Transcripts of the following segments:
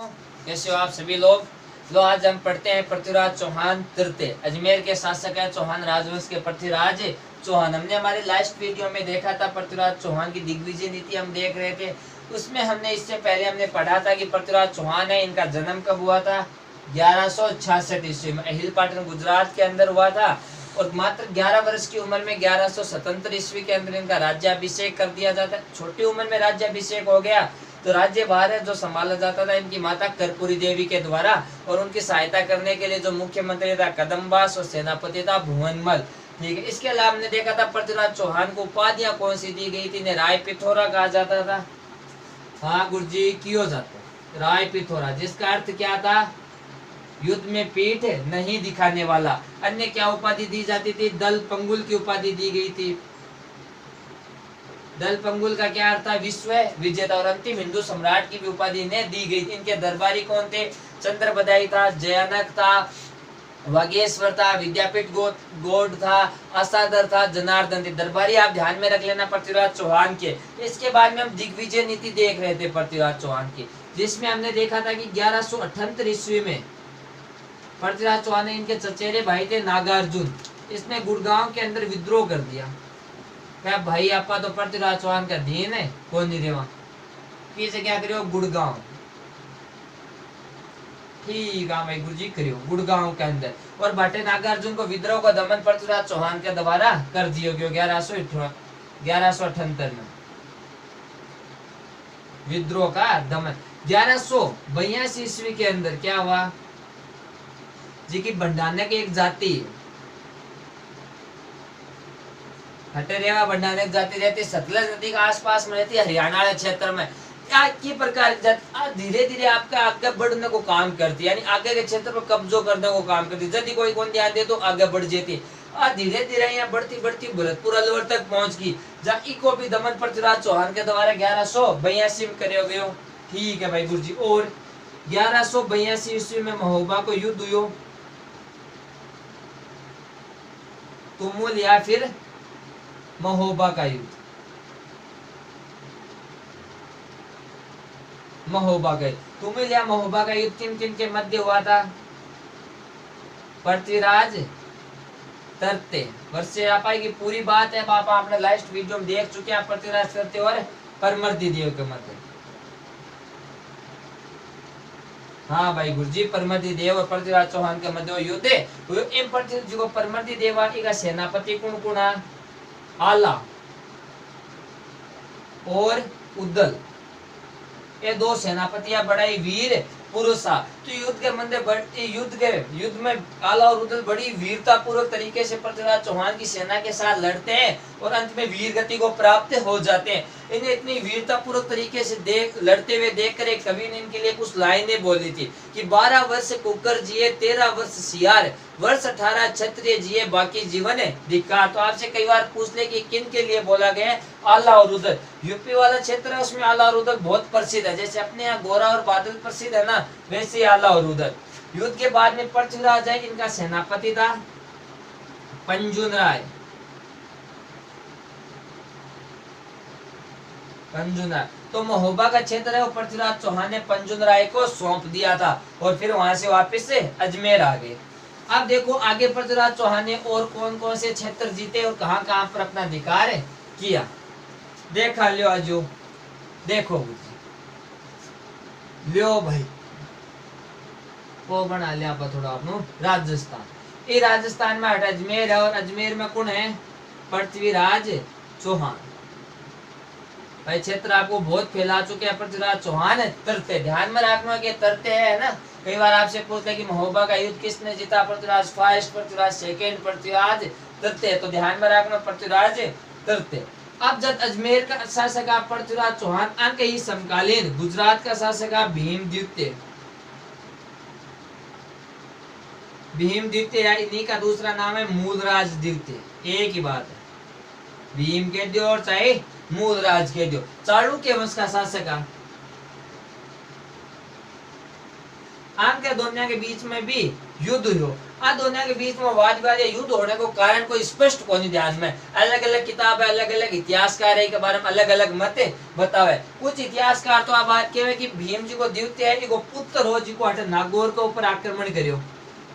कैसे हो आप सभी लोग। लो आज हम पढ़ते हैं पृथ्वीराज चौहान तृतीय। अजमेर के शासक है चौहान राजवंश के पृथ्वीराज चौहान। हमने हमारे लास्ट वीडियो में देखा था पृथ्वीराज चौहान की दिग्विजय नीति हम देख रहे थे। उसमें हमने इससे पहले हमने पढ़ा था कि पृथ्वीराज चौहान है, इनका जन्म कब हुआ था? 1166 ईस्वी में अहिल पाटन गुजरात के अंदर हुआ था और मात्र 11 वर्ष की उम्र में 1177 ईस्वी के अंदर इनका राज्याभिषेक कर दिया जाता है। छोटी उम्र में राज्याभिषेक हो गया तो राज्यभार है जो संभाला जाता था इनकी माता कर्पूरी देवी के द्वारा, और उनकी सहायता करने के लिए जो मुख्यमंत्री था कदम्बास और सेनापति था भुवनमल। ठीक है, इसके अलावा हमने देखा था पृथ्वीराज चौहान को उपाधियां कौन सी दी गई थी? इन्हें राय पिथौरा कहा जाता था। हाँ गुरुजी, क्यों जाता राय पिथौरा, जिसका अर्थ क्या था? युद्ध में पीठ नहीं दिखाने वाला। अन्य क्या उपाधि दी जाती थी? दल पंगुल की उपाधि दी गई थी। दल पंगुल का क्या अर्थ था? विश्व विजेता। और अंतिम हिंदू सम्राट की भी उपाधि ने दी गई थी। इनके दरबारी कौन थे? चंद्र बदाई था, जयानक था, वागेश्वर था, विद्यापीठ गौड़ था, असादर था, जनार्दन थे। दरबारी आप ध्यान में रख लेना पृथ्वीराज चौहान के। इसके बाद में हम दिग्विजय नीति देख रहे थे पृथ्वीराज चौहान की, जिसमें हमने देखा था कि 1178 ईस्वी में पृथ्वीराज चौहान ने, इनके चचेरे भाई थे नागार्जुन, इसने गुड़गांव के अंदर विद्रोह कर दिया। क्या भाई आपा तो पृथ्वीराज चौहान का दीन है कौन नहीं देवा पीछे क्या करियो? गुड़गांव। ठीक है भाई गुरुजी, करियो गुड़गांव के अंदर। और भाटे नागार्जुन को विद्रोह का दमन पृथ्वीराज चौहान के द्वारा कर दिया गया 1178 में विद्रोह का दमन। 1182 ईस्वी के अंदर क्या हुआ जी की भंडारने की एक जाति हटेरेवा भंडारने की जाति रहती सतलज नदी के आसपास में रहती, हरियाणा क्षेत्र में। की प्रकार धीरे धीरे आपका आगे बढ़ने को काम करती, यानी आगे के क्षेत्र पर कब्जो करने को काम करती। यदि कोई कौन ध्यान दे तो आगे बढ़ जाती। धीरे धीरे यहाँ बढ़ती बढ़ती भरतपुर अलवर तक पहुंच गई, जहाँ इको भी दमन पृथ्वीराज चौहान के द्वारा 1182 में करे गए। ठीक है भाई गुरु जी। और 1182 ईस्वी में महोबा को युद्ध हुआ, तुमुल या फिर महोबा का युद्ध। महोबा का तुमुल या महोबा का युद्ध किन किन के मध्य हुआ था? पृथ्वीराज तृतीय वर्ष से आप की पूरी बात है पापा, आपने लास्ट वीडियो में देख चुके हैं। पृथ्वीराज तृतीय और परमर्दी देव के मध्य। हाँ भाई गुरुजी, परमर्दी देव और पृथ्वीराज चौहान के मध्य युद्ध है। पृथ्वी को परमर्दी देवाटी का सेनापति कौन है? आला और उद्दल, ये दो सेनापतियां बड़े वीर पुरुष। तो युद्ध में आला और उद्दल बड़ी वीरता पूर्वक तरीके से पृथ्वीराज चौहान की सेना के साथ लड़ते हैं और अंत में वीर गति को प्राप्त हो जाते हैं। इन्हें इतनी वीरता पूर्वक तरीके से लड़ते हुए देखकर एक कवि ने इनके लिए कुछ लाइनें बोली थी कि 12 वर्ष कुकर जिए, 13 वर्ष सियार, वर्ष 18 क्षत्रिय जिए, बाकी जीवन है धिक्कार। तो आपसे कई बार पूछ ले कि किन के लिए बोला गया है? आला और उदल। यूपी वाला क्षेत्र है उसमें आला और उदल बहुत प्रसिद्ध है। जैसे अपने यहाँ गोरा और बादल प्रसिद्ध है ना, वैसे आला और उदल। युद्ध के बाद में पृथ्वीराज है, इनका सेनापति था पंजुन राय। पंजुन राय तो महोबा का क्षेत्र है वो पृथ्वीराज चौहान ने पंजुन राय को सौंप दिया था और फिर वहां से वापस से अजमेर आ गए। अब देखो आगे पृथ्वीराज चौहान ने और कौन कौन से क्षेत्र जीते और कहां कहां पर अपना अधिकार किया, देखा लियो आजो। देखो लियो भाई वो बना लिया थोड़ा अपनो राजस्थान। ये राजस्थान में अजमेर है और अजमेर में कौन है? पृथ्वीराज चौहान। भाई क्षेत्र आपको बहुत फैला चुके हैं पृथ्वीराज चौहान तृतीय। ध्यान में रखना कि तृतीय है ना। कई बार आपसे पूछते कि महोबा का युद्ध किसने जीता? पृथ्वीराज फर्स्ट, पृथ्वीराज सेकंड, पृथ्वीराज तृतीय। तो ध्यान में रखना पृथ्वीराज तृतीय। अब जब अजमेर का शासक पृथ्वीराज चौहान, अंक ही समकालीन गुजरात का शासक भीम द्वितीय। भीम द्वितीय या इन्हीं का दूसरा नाम है मूलराज द्वितीय। एक ही बात है, भीम के दो और चाहे मूलराज के दो। चालुक्य वंश का शासक आम के दोनों के बीच में भी युद्ध हो। आ दोनों के बीच में वाद विवाद या युद्ध होने को कारण कोई स्पष्ट को नहीं ध्यान में। अलग अलग किताब है, अलग अलग इतिहासकार है, के बारे में अलग अलग मत बतावे। कुछ इतिहासकार तो आ बात कहे कि भीम जी को द्वितीय को पुत्र हो जी को हटे नागौर के ऊपर आक्रमण करियो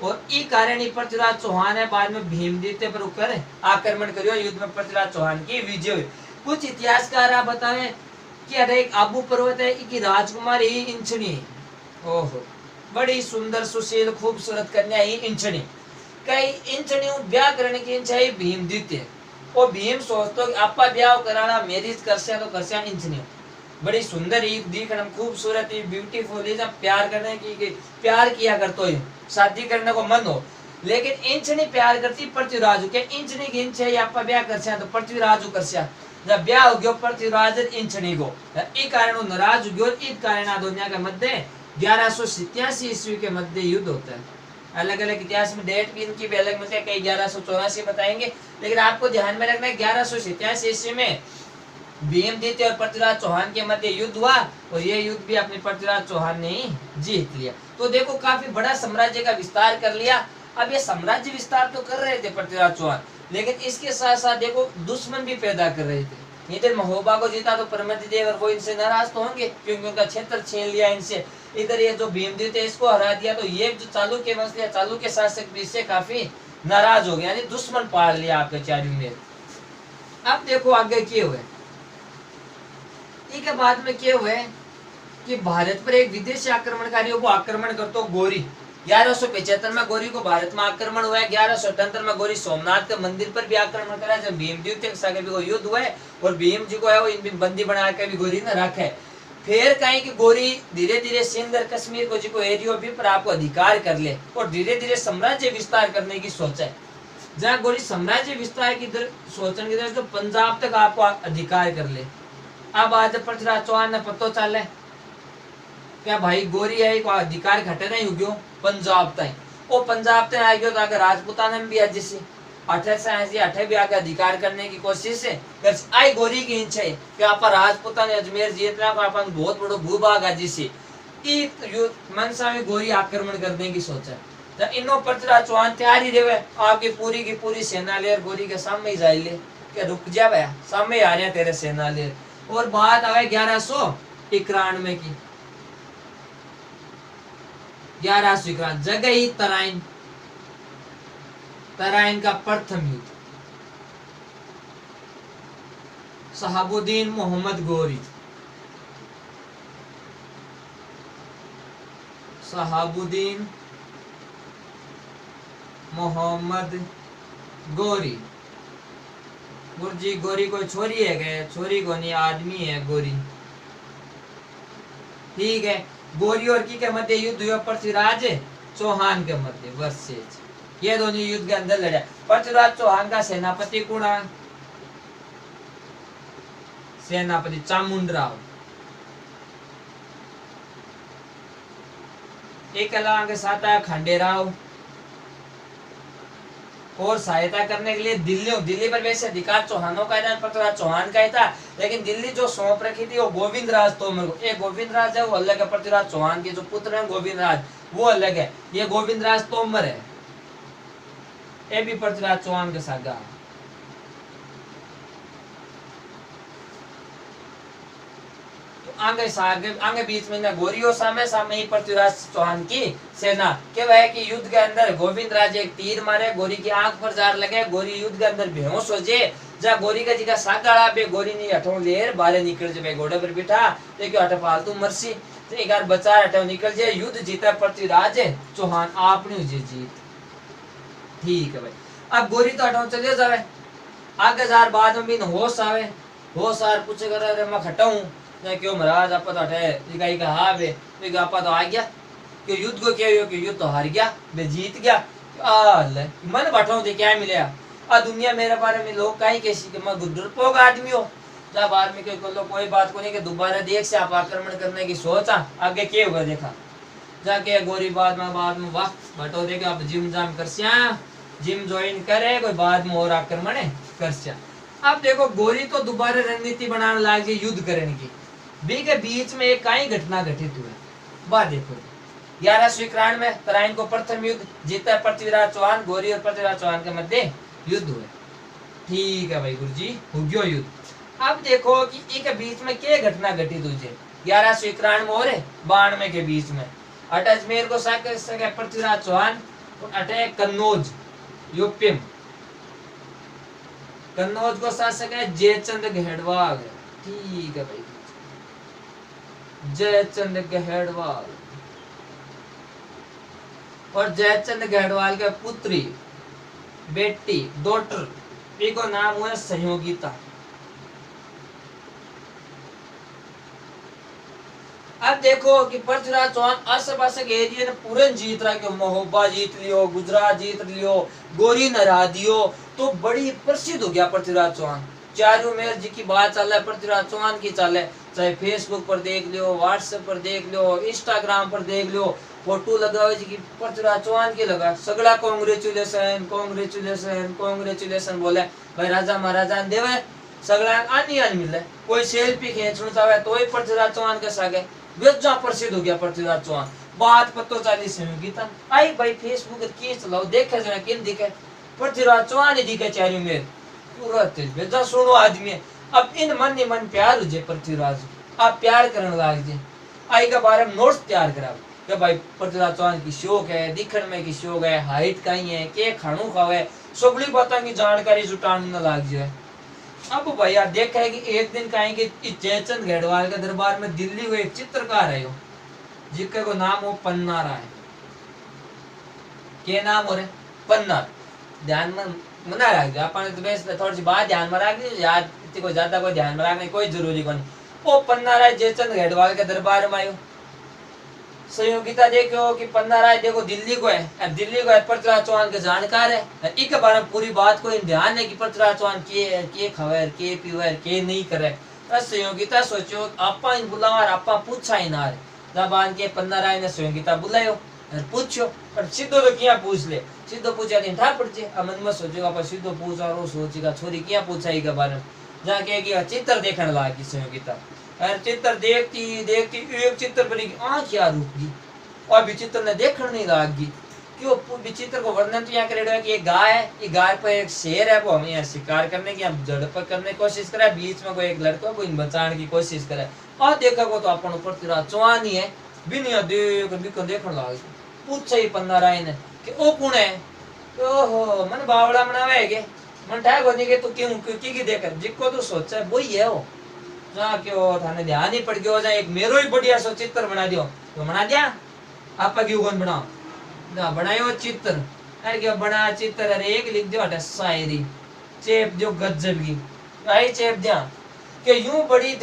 और ई कारण ही पृथ्वीराज चौहान है बाद में भीम द्वितीय पर ऊपर आक्रमण करियो, युद्ध में पृथ्वीराज चौहान की विजय हुई। कुछ इतिहासकार आप बतावे कि अरे एक आबू पर्वत है कि राजकुमारी ही इंचनी, ओहो बड़ी सुंदर सुशील खूबसूरत कन्या ही इंचनी, कई इंचनी ब्याह करने की इंचा ही भीम द्वितीय। और भीम सोचतो कि आपा ब्याह कराना मैरिज करसे तो करसे इंचनी बड़ी सुंदर ही दिखने खूबसूरत ही ब्यूटीफुल ही, जब प्यार करने की प्यार किया करतो ही शादी करने को मन हो, लेकिन इंचनी प्यार करती पृथ्वीराज के इंचनी की इंच है आपा ब्याह करसे तो पृथ्वीराज करसे। जब ब्याह हो गयो पृथ्वीराज इंचनी को ई कारण वो नाराज हो गयो। इस कारण आ दुनिया के मध्य 1187 ईस्वी के मध्य युद्ध होता है। अलग अलग इतिहास में डेट भी इनकी भी अलग मिलती है, कई 1184 बताएंगे, लेकिन आपको ध्यान में रखना है 1187 ईस्वी में भीम द्वितीय और पृथ्वीराज चौहान के मध्य युद्ध हुआ और ये युद्ध भी अपने पृथ्वीराज चौहान ने ही जीत लिया। तो देखो काफी बड़ा साम्राज्य का विस्तार कर लिया। अब ये साम्राज्य विस्तार तो कर रहे थे पृथ्वीराज चौहान, लेकिन इसके साथ साथ देखो दुश्मन भी पैदा कर रहे थे। इधर महोबा को जीता तो परमतिदेव और वो इनसे नाराज तो होंगे क्योंकि उनका क्षेत्र छीन लिया इनसे। इधर ये जो भीमद्वितीय इसको हरा दिया तो ये जो चालुक्य वंश या चालुक्य शासक भी इससे काफी नाराज हो गए, यानी दुश्मन पाल लिया आपके चारों में। अब देखो आगे क्या हुए, इसके बाद में क्या हुए कि भारत पर एक विदेशी आक्रमणकारियों को आक्रमण करते गोरी 1175 में गोरी को भारत में आक्रमण हुआ है। 1178 में गोरी सोमनाथ के मंदिर पर भी आक्रमण करा जब भीम द्वितीय के साथ भी युद्ध हुआ है और भीम जी को है वो इन बंदी बना के भी गोरी ने रखा है। फिर कहीं कि गोरी धीरे धीरे सिंध और कश्मीर को जी को एरियो भी पर आपको अधिकार कर ले और धीरे धीरे साम्राज्य विस्तार करने की सोच है। जहाँ गोरी साम्राज्य विस्तार की सोचने की तो पंजाब तक आपको अधिकार कर ले। अब आज पृथ्वीराज चौहान ने पतो चले क्या भाई गोरी है को अधिकार घटे नहीं हो गयो पंजाब तक, वो पंजाब तक आ गयो तो आगे राजपूताना में भी आज जैसे 1880 भी आगे अधिकार करने की कोशिश है कर आई गोरी की इच्छा है कि आप राजपूताना अजमेर जीतना को अपन बहुत बड़ो भूभाग आज से मनसा में गोरी आक्रमण करने की सोचा है। जब इनो पृथ्वीराज चौहान तैयारी देवे आपकी पूरी सेना ले गोरी के सामने ही जाए ले क्या रुक जा भैया सामने आ रहे तेरे सेना ले। और बात आवे 1191 की 1191 जगह ही तराइन का प्रथम युद्ध शहाबुद्दीन मोहम्मद गोरी शहाबुद्दीन मोहम्मद गोरी गुरजी गोरी कोई छोरी है क्या? छोरी को नहीं आदमी है गोरी, ठीक है। गोरी और की के मध्य युद्ध हुआ पृथ्वीराज चौहान के मध्य वर्सेज, ये दोनों युद्ध के अंदर लड़ा। पृथ्वीराज चौहान का सेनापति कौन है? सेनापति चामुंडराव। एक अलावा के साथ आया खंडेराव और सहायता करने के लिए दिल्ली पर वैसे अधिकार चौहानों का था, पृथ्वीराज चौहान का ही था, लेकिन दिल्ली जो सौंप रखी थी वो गोविंद राज तोमर को। एक गोविंद राज है वो अलग है, पृथ्वीराज चौहान के जो पुत्र है गोविंद राज वो अलग है, ये गोविंद राज तोमर है, ये भी पृथ्वीराज चौहान के साथ। आगे बीच में गोरियों सामे ही पृथ्वीराज चौहान की सेना के वह कि युद्ध के अंदर गोविंद राज एक तीर मारे गोरी की आंख पर जार लगे, गोरी युद्ध के अंदर बेहोश हो जाए। जा गोरी का जी का सागाड़ा बे गोरी ने हटो लेर बाहर निकल जाए घोड़े पर बैठा देखियो हटे फालतू मरसी तो एक बार बचा हटो निकल जाए। युद्ध जीता पृथ्वीराज चौहान आपने जीत, ठीक है भाई। अब गोरी तो हटो चले जावे आगे जार बाद में भी होश आवे, होश आर पूछे कर मैं खटाऊं क्यों महाराज आप तो हटे का हाँ बे आप तो आ गया कि युद्ध को क्या हुआ कि युद्ध तो हार गया बे जीत गया मन बैठा दे क्या मिले आ दुनिया मेरे बारे में लोग कहीं कैसी कि मैं डरपोक आदमी हो जब आदमी के कोई बात को नहीं कि दोबारा देख से आप आक्रमण करने की सोचा आगे क्या होगा देखा जाके गोरी बाद में वाह बटो देखे आप जिम जाम कर जिम ज्वाइन करे कोई बाद में और आक्रमण कर। अब देखो गोरी तो दोबारा रणनीति बनाने लग गई युद्ध करने की, बी के बीच में एक कई घटना घटित हुई। बात देखो 1191 तराइन को प्रथम युद्ध जीता पृथ्वीराज चौहान, गौरी और पृथ्वीराज चौहान के मध्य युद्ध हुए। ठीक है भाई गुरुजी, हो गयो युद्ध। अब देखो कि एक बीच में क्या घटना घटित हुई है 1191 और 92 के बीच में। अट अजमेर को सके पृथ्वीराज चौहान, अटैक कन्नौज यूपी में। कन्नौज को शासक है जयचंद गहड़वाल। ठीक है भाई, जयचंद गहड़वाल। और जयचंद गहड़वाल के पुत्री बेटी डॉटर को नाम हुआ सहयोगिता। अब देखो कि पृथ्वीराज चौहान आस पास के एरिया ने पूरे जीत रहा कि महोबा जीत लियो, गुजरात जीत लियो, गोरी नरा दियो, तो बड़ी प्रसिद्ध हो गया पृथ्वीराज चौहान। चारों मेयर जी की बात चल रहा है, पृथ्वीराज चौहान की चल है, चाहे फेसबुक पर देख लियो, व्हाट्सएप पर देख लियो, इंस्टाग्राम पर देख लियो, फोटो लगा जी की पृथ्वीराज चौहान की लगा, सगला कांग्रेचुलेशन कांग्रेचुलेशन कांग्रेचुलेशन बोले। भाई राजा महाराजा ने देवे सगला आनी आनी मिले, कोई सेल्फी खींचना चाहे तो ही पृथ्वीराज चौहान के सागे बेजा प्रसिद्ध हो गया पृथ्वीराज चौहान। बात पतो चाली सहयोगिता आई भाई फेसबुक की चलाओ, देखे जरा किन दिखे पृथ्वीराज चौहान ही दिखे चारों मेर तुरंत बेजा सुनो आदमी। अब इन मन ही मन प्यार हो जाए पृथ्वीराज, आप प्यार करने लाग जाए। आई के बारे में नोट्स तैयार करा कि भाई पृथ्वीराज चौहान की शौक है, दिखण में की शौक है, हाइट कहीं है, के खाणू खावे, सगली बातों की जानकारी जुटाने लाग जाए। अब भैया देखा है कि एक दिन कहेंगे जयचंद गढ़वाल के दरबार में दिल्ली को एक चित्रकार है जिसके को नाम हो पन्ना राय। के नाम हो रहे पन्ना, ध्यान में मना रख दो अपन तो बेस थोड़ी सी बात ध्यान में रख दी, याद इतनी कोई ज्यादा कोई ध्यान में रखने कोई जरूरी को नहीं। वो पन्ना राय जयचंद गढ़वाल के दरबार में आयो। सहयोगिता देखो कि पन्ना राय देखो दिल्ली को है, दिल्ली को है पृथ्वीराज चौहान के जानकार है, इक बारे में पूरी बात को ध्यान है कि पृथ्वीराज चौहान के खबर के पीवर के नहीं करे। सहयोगिता सोचो आपा इन बुलावा आपा पूछा ही ना जब आन के पन्ना राय ने सहयोगिता बुलायो पूछो, पर सीधो तो क्या पूछ ले, सीधो पूछा दिन ठा पड़ जाए। मन में सोचेगा पर सीधो पूछा रो सोचेगा छोरी क्या पूछा ही के बारे में, जाके चित्र देखने लगी सहयोगिता। चित्र देखती देखती एक चित्र पर आंख यार रुक गई और विचित्र ने देखने नहीं लगी। क्यों विचित्र को वर्णन तो यहाँ करेगा कि ये गाय है, ये गाय पर एक शेर है, वो हमें यहाँ शिकार करने की झड़प करने की कोशिश करे, बीच में कोई एक लड़का को बचाने की कोशिश करे। और देखा को तो अपन ऊपर पृथ्वीराज चौहान ही है, बिना देखने लगी। पूछा ही पन्ना राय ने कि ओ कौन है, ओहो मन बावड़ा मनावे के मन ठाक होने के, तो क्यों की देख जिसको तो सोचा है वही है वो जा क्यों थाने ध्यान ही पड़ गयो, एक मेरो ही बढ़िया सो चित्र बना दियो, तो बना दिया आप क्यों कौन बनाओ ना बनायो चित्र। अरे क्यों बना चित्र, अरे एक लिख दियो हटा शायरी चेप जो गजब की आई चेप दिया कि यूं बड़ी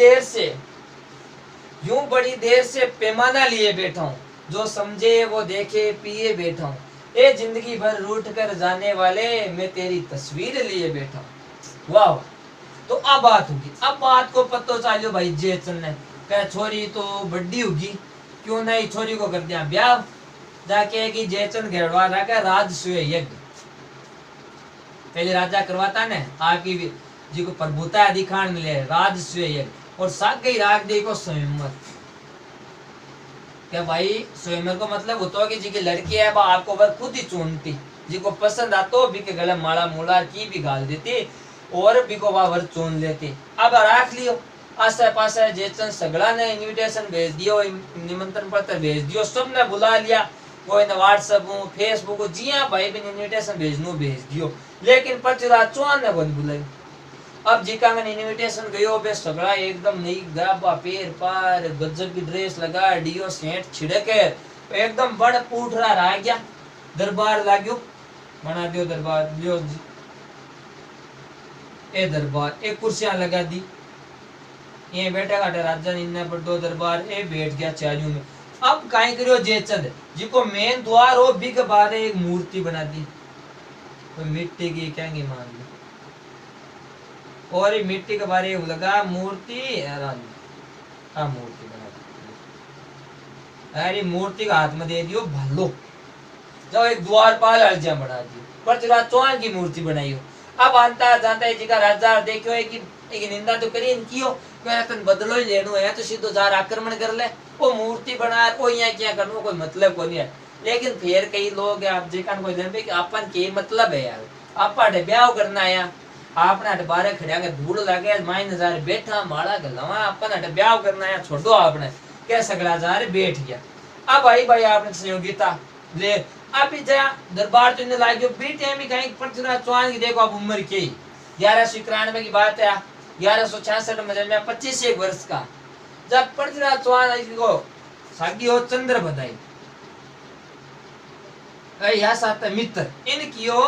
देर से पैमाना लिए बैठा हूँ, जो समझे वो देखे पिए बैठा हूँ, ए जिंदगी भर रूठ कर जाने वाले मैं तेरी तस्वीर लिए बैठा हूँ। वाह, तो अब बात होगी, अब बात को पतो चालियो भाई जयचंद ने कह छोरी तो बड़ी होगी, क्यों नहीं छोरी को कर दिया ब्याह। जाके कि जयचंद गढ़वाल रखा राजसूय यज्ञ, पहले राजा करवाता ने आपकी जी को प्रभुता दिखाने मिले राजसूय यज्ञ, और साथ गई राग दे को स्वयंवर। क्या भाई स्वयंवर को मतलब होता है कि जी की लड़की है वह आपको वह खुद ही चुनती, जी को पसंद आता हो भी के गले माला मूला की भी गाल देती और भी को वर चुन लेते। अब राख लियो आसे पासे जयचंद सगड़ा ने इनविटेशन भेज दियो, निमंत्रण पत्र भेज दियो, सबने बुला लिया, कोई ने व्हाट्सएप फेसबुक जिया भाई भी इनविटेशन भेज दियो, लेकिन पृथ्वीराज चौहान ने कौन बुलाई। अब जिका मैंने इनविटेशन गयो बे सगड़ा एकदम नई गाबा पैर पार गजब की ड्रेस लगा डियो सेंट छिड़के एकदम बड़ पूठरा रह गया, दरबार लाग्यो बना दियो दरबार लियो ए दरबार एक कुर्सियां लगा दी, ये बैठा काटे राजा ने बड़ो दरबार ए बैठ गया चारियों में। अब काई करियो जयचंद जिको मेन द्वार हो बिग बारे एक मूर्ति बना दी, तो मिट्टी की क्या मान ली, और ये मिट्टी के बारे लगा मूर्ति मूर्ति बना दी, अरे मूर्ति का हाथ में दे दियो भलो, जब एक द्वारपाल अर्जिया बना दी, पृथ्वीराज चौहान की मूर्ति बनाई हो। अब आंता जानता है जी का राजा देखियो एक निंदा तो करी इनकी हो, तन बदलो ही लेनो है तो सीधो जार आक्रमण कर ले, वो मूर्ति बना वो यहाँ क्या करनो कोई मतलब को नहीं है। लेकिन फिर कई लोग आप जेकन कोई जानबे कि अपन के मतलब है यार, आपा ब्याह करना है, आपने हट बारे खड़िया के धूल लगे माई नजार बैठा माड़ा गलवा अपन हट ब्याह करना है, छोड़ दो आपने क्या सगड़ा जा रे बैठ गया। अब भाई भाई आपने सहयोगिता ले आप जा दरबार तो लागे बीटे में कहीं पृथ्वीराज चौहान की देखो आप उम्र की 1191 की बात है, 1166 में जन्मे 25 वर्ष का। जब पृथ्वीराज चौहान को सागी हो चंद्र बधाई या साथ मित्र इन कियो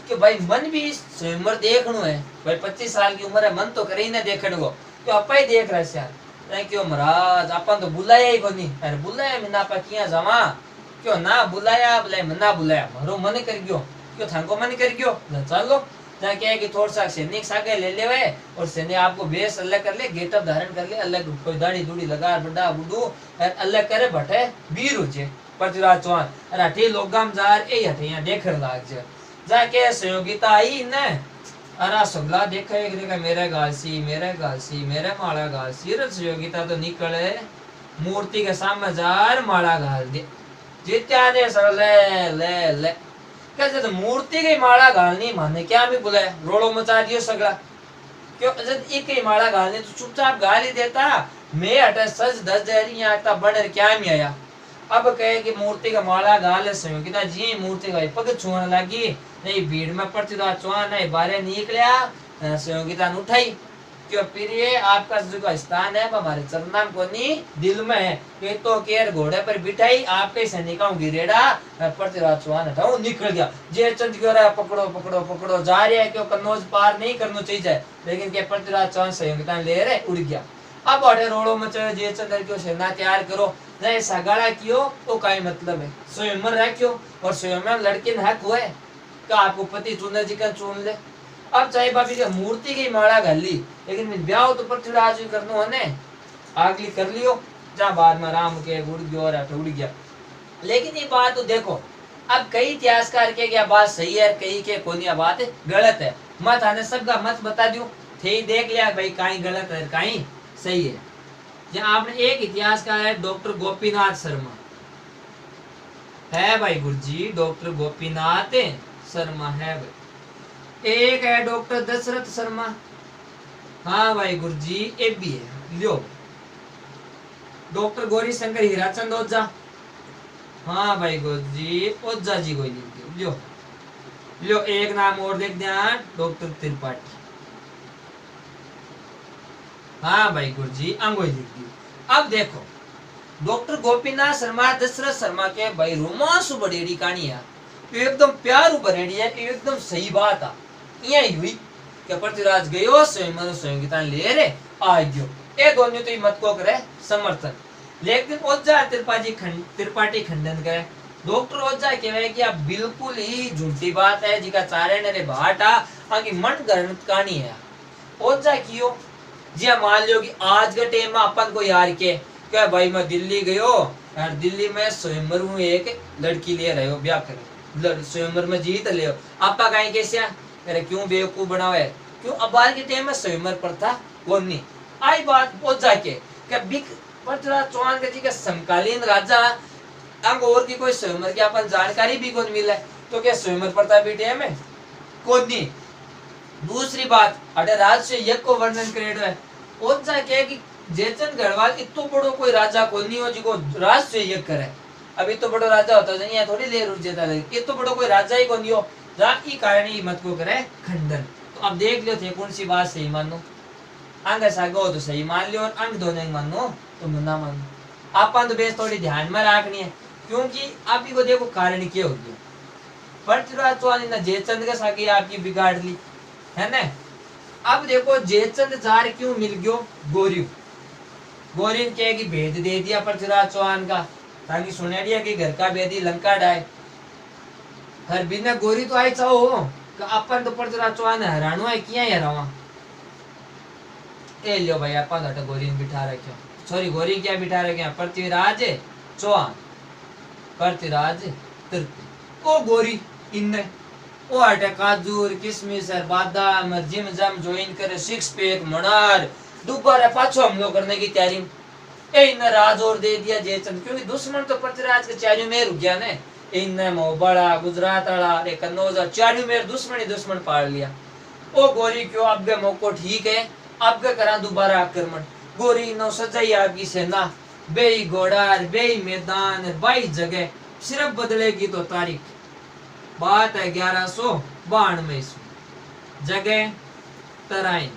कि भाई मन भी स्वयंवर देखनो है, भाई 25 साल की उम्र है, मन तो करे ही ना देखने को, तो आपा ही देख रहा है यार क्यों महाराज अपन तो बुलाया ही कोनी, अरे बुलाया मैं ना किया जमा क्यों ना बुलाया, बुलाया मना बुलाया मारो मन कर गयो क्यों थाको मन कर गयो चलो जहाँ क्या है कि थोड़ा सा सैनिक सागे ले ले वे और सैनिक आपको बेस अलग कर ले, गेटअप धारण कर ले, अलग कोई दाढ़ी दूढ़ी लगा बड़ा बुडू अलग करे भटे बीर हो जे पृथ्वीराज चौहान अरे हठी लोगाम जार ए हठी यहाँ देखर लाग जे जाके सहयोगिता आई ने अरा सगला देखा एक देखा मेरे गालसी मेरे माला गालसी रे सहयोगिता तो निकले मूर्ति के सामने जार माला गाल दे जित्या ने सर ले कैसे तो मूर्ति की माला घालनी माने क्या भी बुलाए रोड़ो मचा दियो सगला क्यों जब एक ही माला घालनी तो चुपचाप गाल ही देता, मैं हटा सज दस देरी यहाँ आता बन क्या नहीं आया। अब कहे कि मूर्ति का माला गाल सहयोगिता जी मूर्ति का पग छुआने लगी नहीं भीड़ में पृथ्वीराज चौहान नहीं बारे निकलिया सहयोगिता उठाई क्यों फिर ये आपका जो स्थान है हमारे चरनाम को नहीं दिल में है कि तो केर घोड़े पर बिठाई आपके सैनिकों गिरेड़ा पृथ्वीराज चौहान हटाओ निकल गया जे चंद क्यों रहा पकड़ो पकड़ो पकड़ो जा रहे हैं क्यों कन्नौज पार नहीं करना चाहिए लेकिन क्या पृथ्वीराज चौहान सहयोगिता ले रहे उड़ गया। अब अठे रोड़ो मचे जे चंद्र क्यों सेना तैयार करो नहीं सगाड़ा क्यों तो का मतलब है स्वयंवर रखो और स्वयं लड़की ने हक हुआ है का आपको पति चुने जी का चुन ले। अब चाहे बाबी के मूर्ति की माला घल ली लेकिन ब्याह तो पृथ्वीराज ही करनो है आगली कर लियो जहाँ बाद में राम के उड़ गयो और उड़ गया। लेकिन ये बात तो देखो अब कई इतिहासकार के क्या बात सही है कई के कोनिया बात गलत है, मत आने सबका मत बता दूं थे देख लिया भाई कहीं गलत है कहीं सही है। जहाँ आपने एक इतिहासकार है डॉक्टर गोपीनाथ शर्मा है भाई गुरुजी, डॉक्टर गोपीनाथ शर्मा है भाई, एक है डॉक्टर दशरथ शर्मा हाँ भाई गुरुजी एक भी है लियो, डॉक्टर गौरी शंकर हीराचंद ओझा हाँ भाई गुरुजी ओझा जी को लियो लियो एक नाम और देख दिया डॉक्टर त्रिपाठी हाँ भाई गुरुजी अंगोई लिख दी। अब देखो डॉक्टर गोपीनाथ शर्मा दशरथ शर्मा के भाई रोमांस बड़ेड़ी कहानी है एकदम प्यार बनेड़ी है एकदम सही बात है यही हुई कि पृथ्वीराज गयो स्वयं सहयोगिता ले रे आ गयो ए दोनों तो मत को करे समर्थन। लेकिन ओझा त्रिपाठी खंडन करे डॉक्टर ओझा कहवे कि आप बिल्कुल ही झूठी बात है जिका चारे ने भाटा आगे मन गणित कहानी है ओझा कियो जी मान लो कि आज के टाइम में अपन को यार के क्या भाई मैं दिल्ली गयो यार दिल्ली में स्वयंवर में एक लड़की ले रहे हो ब्याह करे स्वयंवर में जीत ले आपा कहीं कैसे अरे क्यों बेवकूफ बनावे क्यों अब आज के टाइम में स्वयंवर प्रथा कौन नहीं आई बात पहुंच जाके क्या बिक पृथ्वीराज चौहान के जी का समकालीन राजा अंग और की कोई स्वयंवर की अपन जानकारी भी कौन मिला तो क्या स्वयंवर प्रथा भी टाइम है कौन नहीं। दूसरी बात अरे राज से यज्ञ को वर्णन करेडो है ओझा कहे कि जयचंद गढ़वाल इतो बड़ो कोई राजा को नहीं हो जिको राज से यज्ञ करे, अभी तो बड़ो राजा होता है यहाँ थोड़ी ले रुक जाता है इतो बड़ो कोई राजा ही को नहीं हो जहाँ ई कारण ही मत को करे खंडन। तो अब देख लो थे कौन सी बात सही मानो अंग सागो तो सही मान लियो और अंग दोनों मानो तो ना मानो आप तो बेस थोड़ी ध्यान में रखनी है क्योंकि आप ही को देखो कारण क्या हो गया पृथ्वीराज चौहान ने जयचंद के साथ आपकी बिगाड़ ली है ना। अब देखो जयचंद जार क्यों मिल गयो गोरी गोरी ने कि भेद दे दिया पृथ्वीराज चौहान का ताकि सुने दिया कि घर का भेदी लंका डाय हर बिना गोरी तो आई चाहो कि अपन तो पृथ्वीराज चौहान हरानो है किया हरावा ए लियो भाई अपन हट गोरी ने बिठा रखे सॉरी गोरी क्या बिठा रखे पृथ्वीराज चौहान पृथ्वीराज तृतीय ओ गोरी इनने ओ हटे काजूर किशमिश बादाम जिम जम ज्वाइन करे सिक्स पैक मनार दोबारा पाछो हमलो करने की तैयारी इन राज और दे दिया जयचंद, क्योंकि दुश्मन तो पृथ्वीराज के चारियों में रुक गया ने। इन मोहबड़ा गुजरात वाला रे कन्नौज चारियों में दुश्मन ही दुश्मन पाड़ लिया। ओ गोरी क्यों अब के मौको ठीक है, अब के करा दोबारा आक्रमण। गोरी नो सजाई आपकी सेना, बेई घोड़ा बेई मैदान बाई जगह, सिर्फ बदलेगी तो तारीख। बात है 1192 ईस्वी, जगह तराइन,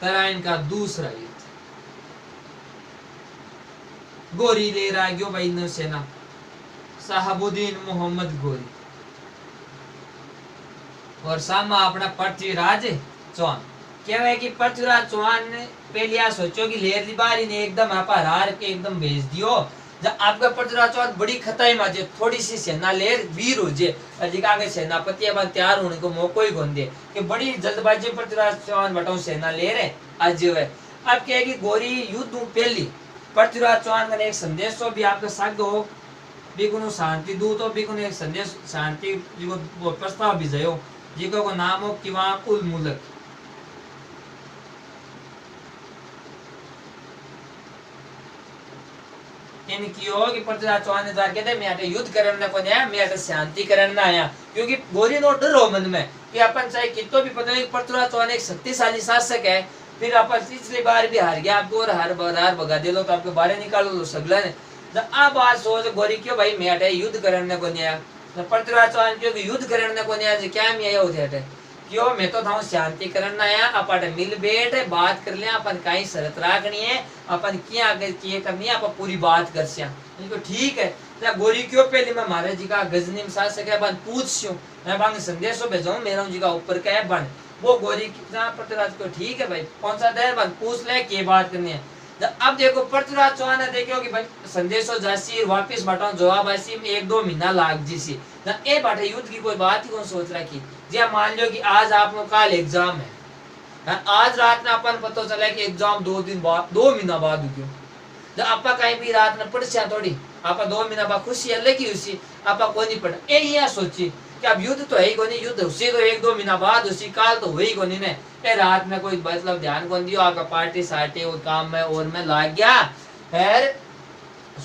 तराइन का दूसरा युद्ध। गोरी ले रहा है भाई नौसेना, साहबुद्दीन मोहम्मद गोरी और सामा अपना पृथ्वीराज चौहान। क्या है कि पृथ्वीराज चौहान ने पहले आ सोचो कि लेर बारी ने एकदम आप हार के एकदम भेज दियो। जब आपका पृथ्वीराज चौहान बड़ी खताई में थोड़ी सी सेना लेर वीर हो जे, अधिका के सेनापति अब तैयार होने को मौका ही कौन दे कि बड़ी जल्दबाजी पृथ्वीराज चौहान बटाऊ सेना ले रहे आज है। अब क्या है कि गोरी युद्ध पहली पृथ्वीराज चौहान का एक संदेश भी आपके साथ हो, बिकुनो शांति दूत हो, बिकुनो एक संदेश शांति जिको प्रस्ताव भी जयो, जिको को नाम हो किवाम उल मुल्क। इनकी हो कि पृथ्वीराज चौहान ने जाके कहते मैं आटे युद्ध करने को नहीं आया, मैं आटे शांति करने आया। क्योंकि गोरी नो डर हो मन में कि अपन चाहे कितो भी पता नहीं पृथ्वीराज चौहान एक शक्तिशाली शासक है, फिर अपन पिछली बार भी हार गया, आपको हर बार भगा दे लो तो आपके बारे निकालो लो सगला ने। जब अब आज सोच गोरी क्यों भाई मैं आटे युद्ध करने को नहीं आया, पृथ्वीराज चौहान क्यों युद्ध करने को नहीं आया, क्या मैं आया होते क्यों मैं तो था शांति करना आया। अपन मिल बैठ बात कर लिया, अपन कहीं शरत राखनी है, अपन क्या आगे किए करनी है, अपन पूरी बात कर सिया। इनको ठीक है क्या गोरी क्यों पहले मैं महाराज जी का गजनी में साथ सके बन पूछ मैं बांग संदेशों भेजाऊं मेरा जी का ऊपर का है बन वो गोरी पृथ्वीराज को ठीक है भाई कौन सा दे बन पूछ ले क्या बात करनी है। अब देखो पृथ्वीराज चौहान ने देखो कि भाई संदेशो जासी वापस बटाओ जवाब ऐसी में 1-2 महीना लाग जी सी ना ए बाटे युद्ध की कोई बात ही कौन सोच रहा की। जी मान लो कि आज आप लोग कल एग्जाम है ना, आज रात में अपन पता चला कि एग्जाम 2 दिन बाद 2 महीना बाद हो गयो। जब आपा कहीं भी रात में पढ़ सिया थोड़ी आपा 2 महीना बाद खुशी अलग ही उसी आपा को नहीं पढ़ा ए यहाँ सोची कि अब युद्ध तो है ही कोनी, युद्ध उसी तो 1-2 महीना बाद उसी काल तो हुई कोनी ने ए रात में कोई मतलब ध्यान कौन दियो आपका पार्टी सार्टी वो काम में और में लाग गया। फिर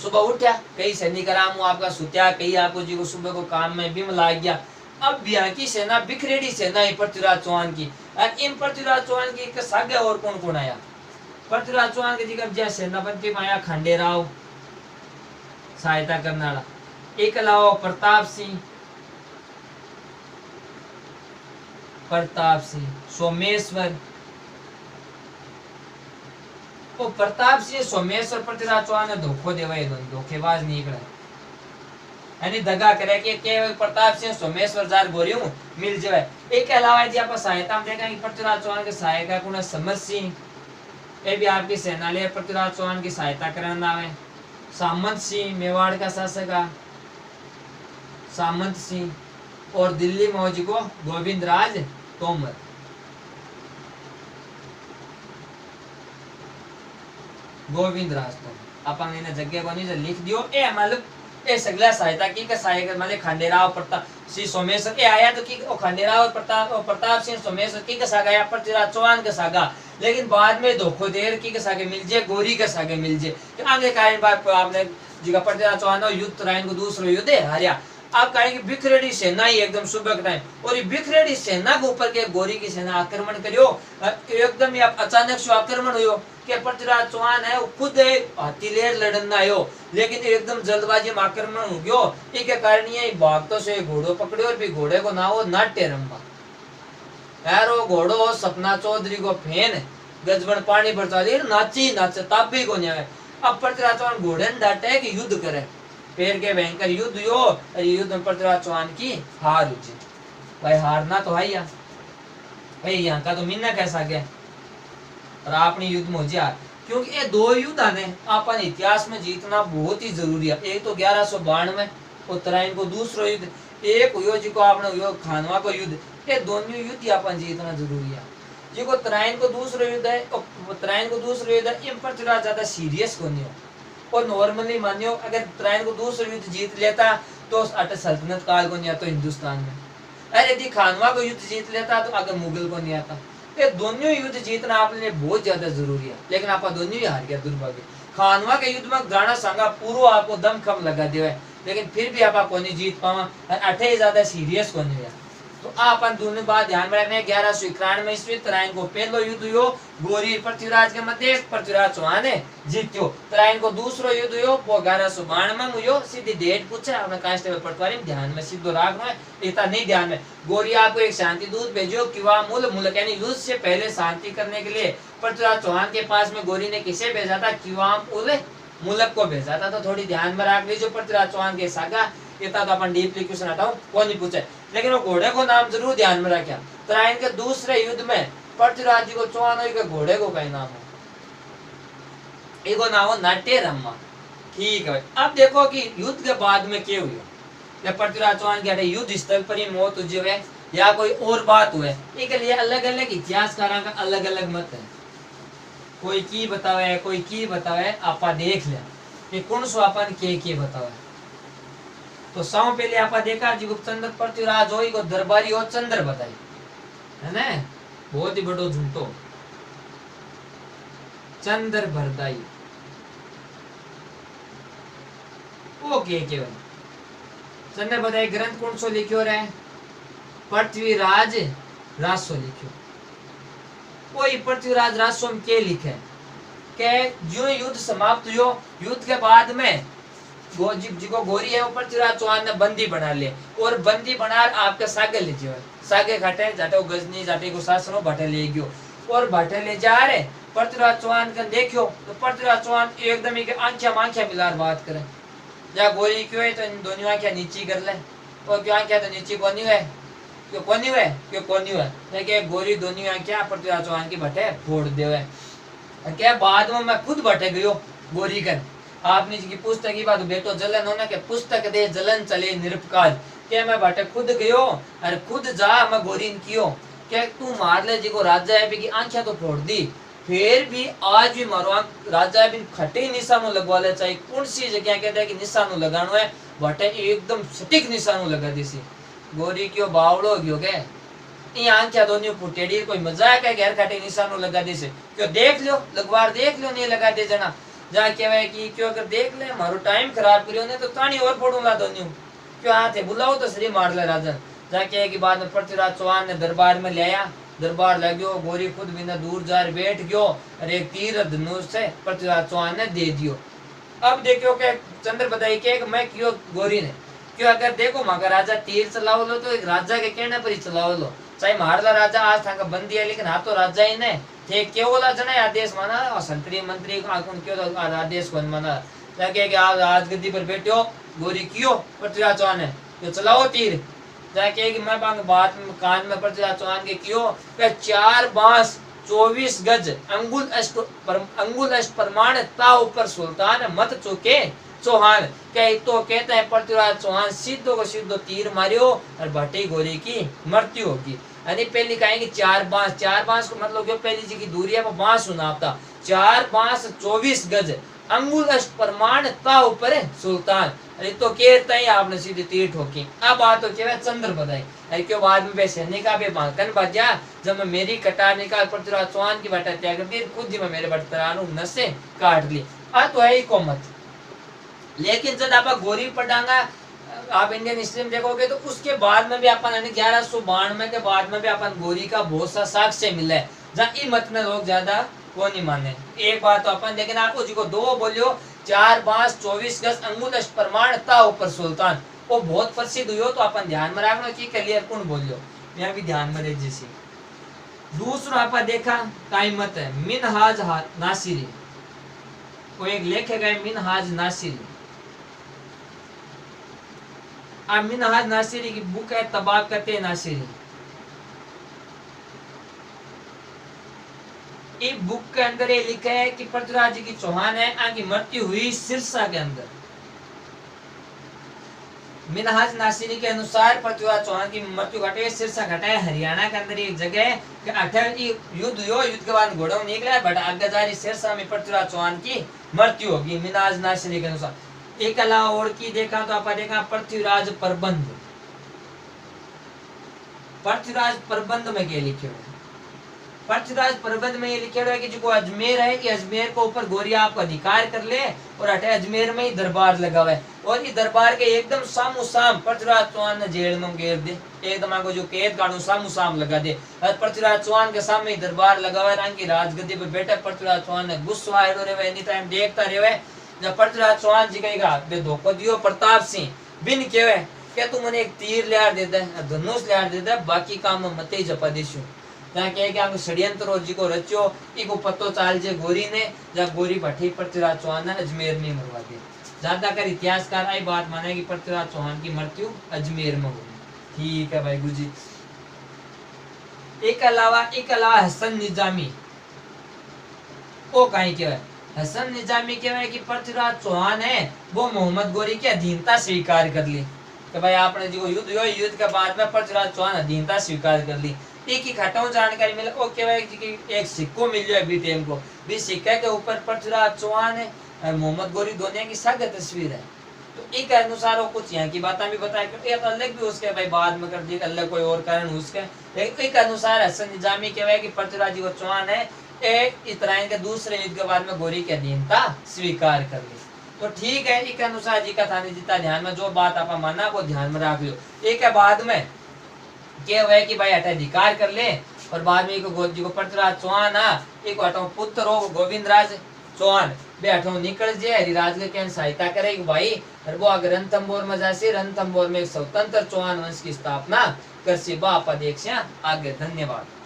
सुबह उठा कई सैनिक आराम आपका सुत्या कई आपको जी को सुबह को काम में भी लाग गया। अब यहाँ की सेना बिखरेड़ी सेना है पृथ्वीराज चौहान की और इन पृथ्वीराज चौहान की सागे और कौन कौन आया पृथ्वीराज चौहान के जी जय सेनापति में आया खंडेराव सहायता करने वाला, एक अलावा प्रताप सिंह सोमेश्वर प्रताप सिंह सोमेश्वर पृथ्वीराज चौहान ने धोखो देवा धोखेबाज निकला यानी दगा करे कि केवल प्रताप सिंह सोमेश्वर जार गोरियों मिल जाए। एक अलावा जी आप सहायता में देखा कि पृथ्वीराज चौहान के सहायक कुण समर सिंह ये भी आपकी सेना ले पृथ्वीराज चौहान की सहायता करने आवे। सामंत सिंह मेवाड़ का शासक सामंत सिंह और दिल्ली मौजी को गोविंद राज तोमर। गोविंद राज तोमर अपन इन्हें जगह को नहीं लिख दियो ए मतलब ए सगला सहायता की का सहायक माने खंडेराव प्रताप सिंह सोमेश्वर ए आया तो की खंडेराव प्रताप सिंह सोमेश्वर की का सागा या पृथ्वीराज चौहान का सागा, लेकिन बाद में धोखोदेर की का सागे मिल जाए गोरी का सागे मिल जाए कि आगे कारण बात आपने जी का पृथ्वीराज चौहान युद्ध राइन को दूसरा युद्ध हारिया। आप कहेंगे बिखरेड़ी सेना ही एकदम सुबह के टाइम और ये बिखरेड़ी सेना के ऊपर के गोरी की सेना आक्रमण करियो एकदम ही अचानक से आक्रमण हुयो कि पृथ्वीराज चौहान है वो खुद हाथी लेर लड़ना आयो लेकिन एकदम जल्दबाजी में आक्रमण हो गयो। इसके कारण ये भागतो से घोड़ो पकड़ो और भी घोड़े को नाम हो नाट्य रंबा यार वो घोड़ो सपना चौधरी को फेन गजबन पानी बरसा दी नाची नाचे तब भी को नहीं आए। अब पृथ्वीराज चौहान घोड़े ने डांटे कि युद्ध करे पेड़ के भयंकर युद्ध यो और युद्ध में पृथ्वीराज चौहान की हार हुई। भाई हारना तो है या भाई यहाँ का तो मीना कैसा गया और आपने युद्ध में हो जा क्योंकि ये 2 युद्ध ने अपन इतिहास में जीतना बहुत ही जरूरी है। एक तो 1192 उत्तरायण को दूसरा युद्ध, एक हुयो जी को आपने हुयो खानवा को युद्ध, ये दोनों युद्ध ही अपन जीतना जरूरी है। जी को उत्तरायण को दूसरा युद्ध है उत्तरायण को दूसरा युद्ध है इन पृथ्वीराज ज्यादा सीरियस को नहीं हो और नॉर्मली मानियो अगर उत्तरायण को दूसरा युद्ध जीत लेता तो अट सल्तनत काल को नहीं आता हिंदुस्तान में, अरे यदि खानवा को युद्ध जीत लेता तो अगर मुगल को नहीं आता ये दोनों युद्ध जीतना आपके लिए बहुत ज्यादा जरूरी है, लेकिन आप दोनों ही हार गया दुर्भाग्य। खानवा के युद्ध में गाना संगा पूरा आपको दम खम लगा दिया है, लेकिन फिर भी आप नहीं जीत पावा, अठे ज्यादा सीरियस को नहीं। तो आपन दोनों बात ध्यान में रखने। 1191 ईस्वी तराइन को पहलो युद्ध हुयो गोरी पृथ्वीराज के मध्य, पृथ्वीराज चौहान ने जीत्यो। तराइन को दूसरो युद्ध हुयो वो 1192 में हुयो। सीधी डेट पूछे आपने कांस्टेबल पटवारी में ध्यान में सीधो रखना है, इतना नहीं ध्यान में। गोरी आपको एक शांति दूत भेजो किवा मुल्क यानी युद्ध से पहले शांति करने के लिए पृथ्वीराज चौहान के पास में गोरी ने किसे भेजा था? किवाम उल मुल्क को भेजा था। तो थोड़ी ध्यान में रख लीजिए पृथ्वीराज चौहान के सागा, इतना तो अपन डीपली क्वेश्चन हटाओ वो नहीं पूछे, लेकिन वो घोड़े को नाम जरूर ध्यान में रखा। तराइन के दूसरे युद्ध में पृथ्वीराज जी को चौहान के घोड़े को कई नाम है, एक नाम हो नाट्य रम्मा। ठीक है, अब देखो कि युद्ध के बाद में क्या हुआ। पृथ्वीराज चौहान के युद्ध स्थल पर ही मौत हुई है या कोई और बात हुए, इसके लिए अलग अलग इतिहासकारों का अलग अलग मत है। कोई की बतावे कोई की बतावे, आप देख ले कि कौन सो अपन के बतावे। तो सब पहले आप देखा जी चंद्र पृथ्वीराज हो को दरबारी हो चंद्र बताई है ना, बहुत ही बड़ो झूठो चंद्र भरदाई वो के चंद्र बताई ग्रंथ कौन सो लिखियो रे? पृथ्वीराज रासो लिखियो। कोई पृथ्वीराज रासो में के लिखे के जो युद्ध समाप्त हुयो, युद्ध के बाद में जिको गोरी है वो पृथ्वीराज चौहान ने बंदी बना ले, और बंदी बना आपके सागे ले जाओ, सागे घाटे जाटे गजनी जाटे को शासनो भटे ले गयो, और भटे ले जा रहे पृथ्वीराज चौहान का देखियो तो पृथ्वीराज चौहान एकदम ही आंखिया मांखिया मिलार बात करे। जा गोरी क्यों है तो इन दोनों आंखिया नीची कर ले, और क्यों आंखिया तो नीची कोनी है क्यों कोनी है क्यों कोनी है, लेकिन गोरी दोनों आंखिया पृथ्वीराज चौहान की भटे फोड़ देवे। क्या बाद में मैं खुद भटे गयो गोरी कर आपने जी की पुस्तक की बात बेटो जलन होना के पुस्तक दे जलन चले निरपकाल के मैं बाटे खुद गयो और खुद जा मैं गोरीन कियो के तू मार ले जी को राजा है की आंखें तो फोड़ दी, फिर भी आज भी मारो राजा है खटे निशानों लगवा ले, चाहे कौन सी जगह कहते हैं कि निशानों लगानो है बाटे एकदम सटीक निशानों लगा दी सी। गोरी क्यों बावड़ो गयो के ये आंखें दोनों फुटेड़ी कोई मजाक है गैर खटे निशानों लगा दी से क्यों देख लो लगवार देख लो नहीं लगा दे जना जहाँ कहवाए कि क्यों अगर देख ले मारो टाइम खराब करियो ने तो तानी और फोड़ूंगा दोनों क्यों हाथ है बुलाओ तो सही मार ले राजन। जहाँ कहे कि बाद में पृथ्वीराज चौहान ने दरबार में ले आया, दरबार लग्यो गोरी खुद बिना दूर जार बैठ गयो और एक तीर धनुष से पृथ्वीराज चौहान ने दे दियो। अब देखियो के चंद्र बताई के मैं क्यों गोरी ने क्यों अगर देखो मगर राजा तीर चलाओ लो तो एक राजा के कहने पर ही चलाओ लो, चाहे मारला राजा आज था बंदी है लेकिन हाँ तो राजा ही ने थे क्यों बोला जना आदेश माना और संतरी मंत्री क्यों आदेश कौन माना जाके कि आज गद्दी पर बैठे हो गोरी क्यों पृथ्वीराज चौहान है तो चलाओ तीर जाके कि मैं बांग बात में कान में पृथ्वीराज चौहान के क्यों 4 बांस 24 गज अंगुल अष्ट प्रमाण ता ऊपर सुल्तान मत चुके चौहान कह तो कहते हैं पृथ्वीराज चौहान सीधो को सीधो तीर मारियो और भट्टी गोरी की मृत्यु होगी। यानी पहली कहेंगे 4 बांस को मतलब जो पहली जी की दूरी है वो बांस सुनाता 4 बांस 24 गज अंगुल अष्ट प्रमाण ता ऊपर सुल्तान, अरे तो कहता है आपने सीधे तीर ठोकी। अब बात तो क्या चंद्र बताई अरे क्यों बाद में सैनिक का भी बांकन बजा जब मैं मेरी कटार निकाल पृथ्वीराज चौहान की बटा त्याग दी खुद ही मैं मेरे बटरानू नसे काट ली। तो है को मत, लेकिन जब आप गोरी पटांगा आप इंडियन हिस्ट्री में देखोगे तो उसके बाद में भी अपन 1192 के बाद में भी अपन गोरी का बहुत सा साक्ष्य मिला है जहाँ ई मत में लोग ज्यादा को नहीं माने। एक बात तो अपन लेकिन आपको जी को दो बोलियो 4 बांस 24 गज अंगुल अष्ट प्रमाण ता ऊपर सुल्तान वो बहुत प्रसिद्ध हुई तो अपन ध्यान में रखना कि क्लियर कौन बोलियो यहाँ भी ध्यान में रहे जैसे। दूसरा आप देखा काई मत है मिनहाज नासिरी, वो एक लेखक है मिनहाज नासिरी। मिनहाज नासिरी की बुक है तबाकत नासिरी। इस बुक के अंदर ये लिखा है कि पृथ्वीराज जी की चौहान है आगे मृत्यु हुई सिरसा के अंदर। मिनहाज नासिरी के अनुसार पृथ्वीराज चौहान की मृत्यु घटे सिरसा घटे हरियाणा के अंदर एक जगह है कि 18 युद्ध हुआ, युद्ध के बाद घोड़ों निकला बट आगे जारी सिरसा में पृथ्वीराज चौहान की मृत्यु होगी मिनहाज नासिरी के अनुसार। एक अलावा और की देखा तो आप देखा पृथ्वीराज प्रबंध, पृथ्वीराज प्रबंध में क्या लिखे हुए पृथ्वीराज प्रबंध में ये लिखे हुआ है कि जो अजमेर है, ये अजमेर को ऊपर गोरी आपका अधिकार कर ले, और अटे अजमेर में ही दरबार लगा हुआ है, और ये दरबार के एकदम सामो साम पृथ्वीराज चौहान ने जेल में घेर दे, एकदम आपको जो कैद कानून सामो साम लगा दे, और पृथ्वीराज चौहान के सामने ही दरबार लगा हुआ है, रंग की राजगद्दी पे बैठा पृथ्वीराज चौहान ने गुस्सा आयो रे, एनी टाइम देखता रहे। जब पृथ्वीराज चौहान जी कहेगा बे धोखो दियो प्रताप सिंह बिन केवे क्या तू मने एक तीर लिया दे दे, धनुष लिया दे दे, बाकी काम में मते जपा देशु। जहाँ कहे कि षड्यंत्र जी को रचो, इको पत्तो चाल जे गोरी ने, जहाँ गोरी भट्टी पृथ्वीराज चौहान ने अजमेर में मरवा दी। ज्यादातर इतिहासकार आई बात माने कि पृथ्वीराज चौहान की मृत्यु अजमेर में हुई। ठीक है भाई गुरुजी। एक अलावा हसन निजामी वो कहीं क्या है, हसन निजामी कहवा कि पृथ्वीराज चौहान है वो मोहम्मद गोरी की अधीनता स्वीकार कर ली, कि भाई आपने जो युद्ध हुआ, युद्ध के बाद में पृथ्वीराज चौहान अधीनता स्वीकार कर ली। एक ही खटाऊ जानकारी मिला, वो कहवा कि एक सिक्को मिल जाए अभी टाइम को, भी सिक्के के ऊपर पृथ्वीराज चौहान है और मोहम्मद गोरी दोनों की साग तस्वीर है। तो एक अनुसार वो कुछ यहाँ की बातें भी बताया, क्योंकि तो अलग भी उसके भाई बाद में कर दिया, अलग कोई और कारण उसके। एक अनुसार हसन निजामी कहवा कि पृथ्वीराज जी को चौहान है इतराइन के दूसरे युद्ध के बाद में गोरी की अधीनता स्वीकार कर ली। तो ठीक है, एक अनुसार जी का था जितना ध्यान में जो बात आप माना वो ध्यान में रख लो। एक है बाद में क्या हुआ कि भाई हटा अधिकार कर ले, और बाद में जी को पृथ्वीराज चौहान एक हटाओ पुत्र हो गोविंद राज चौहान बे हटाओ निकल जाए हरिराज के सहायता करे भाई, और वो अगर रणथंभौर में जासे, रणथंभौर में एक स्वतंत्र चौहान वंश की स्थापना कर सी बापा देख आगे। धन्यवाद।